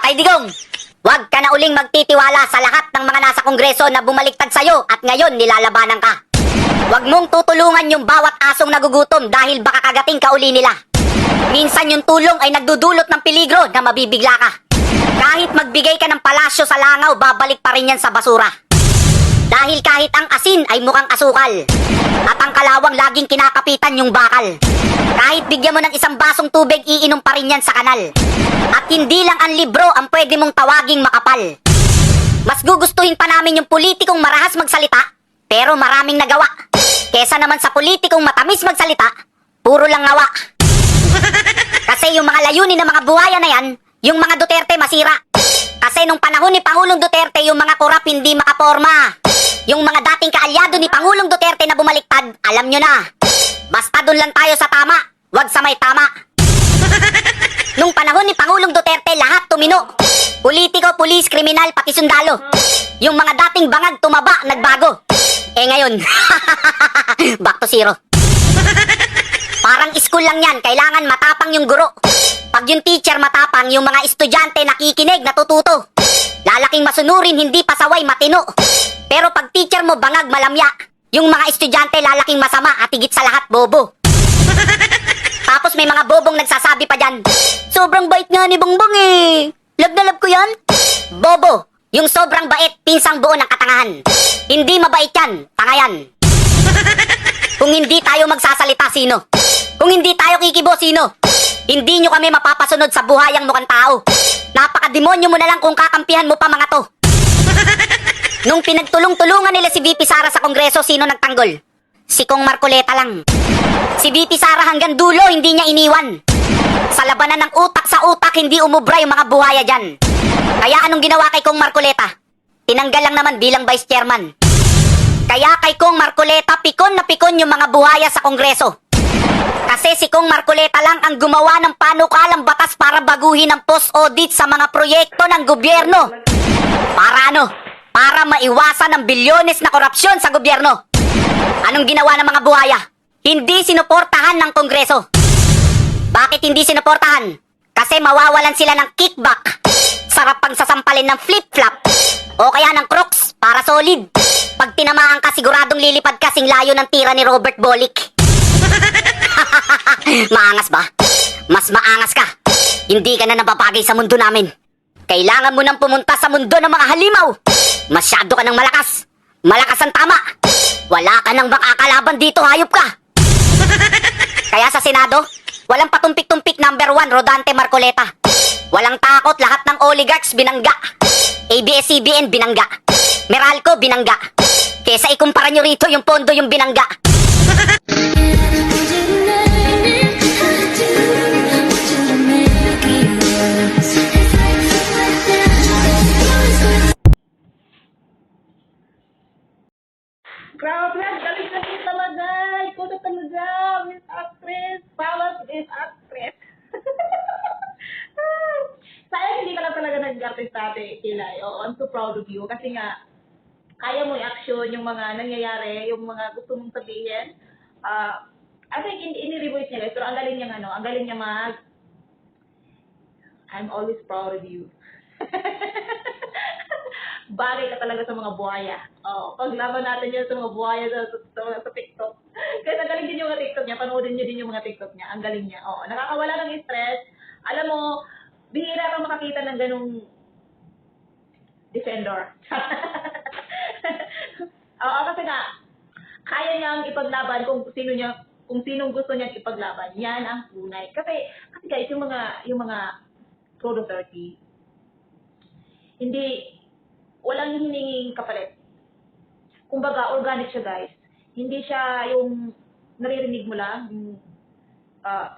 Ay digong, huwag ka na uling magtitiwala sa lahat ng mga nasa kongreso na bumaliktad sa'yo at ngayon nilalabanan ka. Huwag mong tutulungan yung bawat asong nagugutom dahil baka kagating ka uli nila. Minsan yung tulong ay nagdudulot ng peligro na mabibigla ka. Kahit magbigay ka ng palasyo sa langaw, babalik pa rin yan sa basura. Dahil kahit ang asin ay mukhang asukal at ang kalawang laging kinakapitan yung bakal. Kahit bigyan mo ng isang basong tubig, iinom pa rin yan sa kanal. At hindi lang ang libro ang pwede mong tawaging makapal. Mas gugustuhin pa namin yung politikong marahas magsalita, pero maraming nagawa. Kesa naman sa politikong matamis magsalita, puro lang ngawa. Kasi yung mga layunin ng mga buhaya na yan, yung mga Duterte masira. Kasi nung panahon ni Pangulong Duterte, yung mga korap hindi makaporma. Yung mga dating kaalyado ni Pangulong Duterte na bumaliktad, alam nyo na. Basta dun lang tayo sa tama, wag sa may tama. Nung panahon ni Pangulong Duterte, lahat tumino. Politiko, pulis, kriminal, pati sundalo. Yung mga dating bangag tumaba, nagbago. Eh ngayon, back to zero. Parang school lang yan, kailangan matapang yung guro. Pag yung teacher matapang, yung mga estudyante nakikinig, natututo. Lalaking masunurin, hindi pasaway, matino. Pero pag teacher mo bangag, malamya, yung mga estudyante lalaking masama at higit sa lahat, bobo. Tapos may mga bobong nagsasabi pa dyan, sobrang bait nga ni Bongbong eh. Love na love ko yan. Bobo, yung sobrang bait, pinsang buo ng katangahan. Hindi mabait yan, tanga yan. Kung hindi tayo magsasalita, sino? Kung hindi tayo kikibo, sino? Hindi nyo kami mapapasunod sa buhayang mukhang tao. Napakademonyo mo na lang kung kakampihan mo pa mga to. Nung pinagtulong-tulungan nila si VP Sara sa kongreso, sino nagtanggol? Si Kong Marcoleta lang. Si VP Sara hanggang dulo, hindi niya iniwan. Sa labanan ng utak sa utak, hindi umubra yung mga buhaya dyan. Kaya anong ginawa kay Kong Marcoleta? Tinanggal lang naman bilang vice chairman. Kaya kay Kong Marcoleta, pikon na pikon yung mga buhaya sa kongreso. Kasi si Kong Marcoleta lang ang gumawa ng panukalang batas para baguhin ang post-audit sa mga proyekto ng gobyerno. Para ano? Para maiwasan ang bilyones na korupsyon sa gobyerno. Anong ginawa ng mga buhaya? Hindi sinuportahan ng kongreso. Bakit hindi sinuportahan? Kasi mawawalan sila ng kickback. Sarap pang sasampalin ng flip-flop. O kaya ng crocs para solid. Pag tinamaan ka, siguradong lilipad kasing layo ng tira ni Robert Bolick. Maangas ba? Mas maangas ka. Hindi ka na nababagay sa mundo namin. Kailangan mo nang pumunta sa mundo ng mga halimaw. Masyado ka ng malakas. Malakas ang tama. Wala ka nang makakalaban dito, hayop ka. Kaya sa Senado, walang patumpik-tumpik number 1, Rodante Marcoleta. Walang takot, lahat ng oligarchs binangga. ABS-CBN binangga. Meralco binangga. Kesa ikumpara nyo rito yung pondo yung binangga. Grabe, galing-galing talaga. Ikaw na talaga, Miss Actress. Palas is Actress. Sayang hindi ka lang talaga nag-artist dati, Kilay. Oo, I'm so proud of you. Kasi nga, kaya mo i-action yung mga nangyayari, yung mga gusto mong sabihin. I think ini-revoice niya guys, pero ang galing niya ang galing niya I'm always proud of you. Bagay ka talaga sa mga buhaya. Paglaban natin yan sa mga buhaya sa TikTok. Kasi ang galing din yung mga TikTok niya. Panoodin niyo din yung mga TikTok niya. Ang galing niya. Nakakawala ng stress. Alam mo, bihira kang makakita ng ganung defender. Kasi nga, kaya niyang ipaglaban kung sinong gusto niyang ipaglaban. Yan ang tunay. Kasi guys, yung mga Code of 30, walang hininging kapalit. Kumbaga, organic siya guys. Hindi siya yung naririnig mo lang,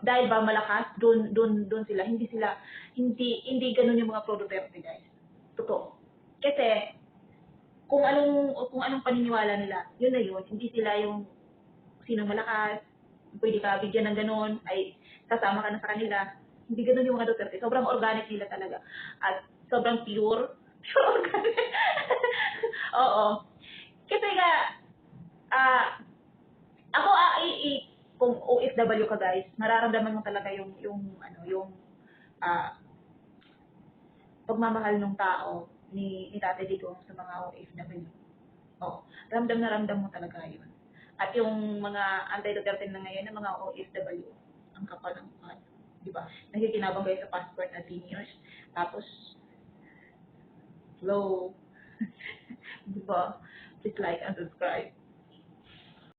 dahil ba malakas, doon sila. Hindi ganun yung mga product guys. Totoo. Kasi, kung anong paniniwala nila, yun na yun. Hindi sila yung sinong malakas, pwede ka bigyan ng ganun, ay kasama ka na sa kanila. Hindi ganun yung mga Duterte. Sobrang organic nila talaga. At sobrang pure. Oo. Kasi nga, ako, kung OFW ka guys, mararamdaman mo talaga yung pagmamahal ng tao ni Tate Digong sa mga OFW. Oh, ramdam na ramdam mo talaga yun. At yung mga anti-Duterte na ngayon, ng mga OFW, ang kapal ng mukha. Di ba? Nakikinabang kayo sa passport na 10 years. Tapos, slow. Di ba? Please like and subscribe.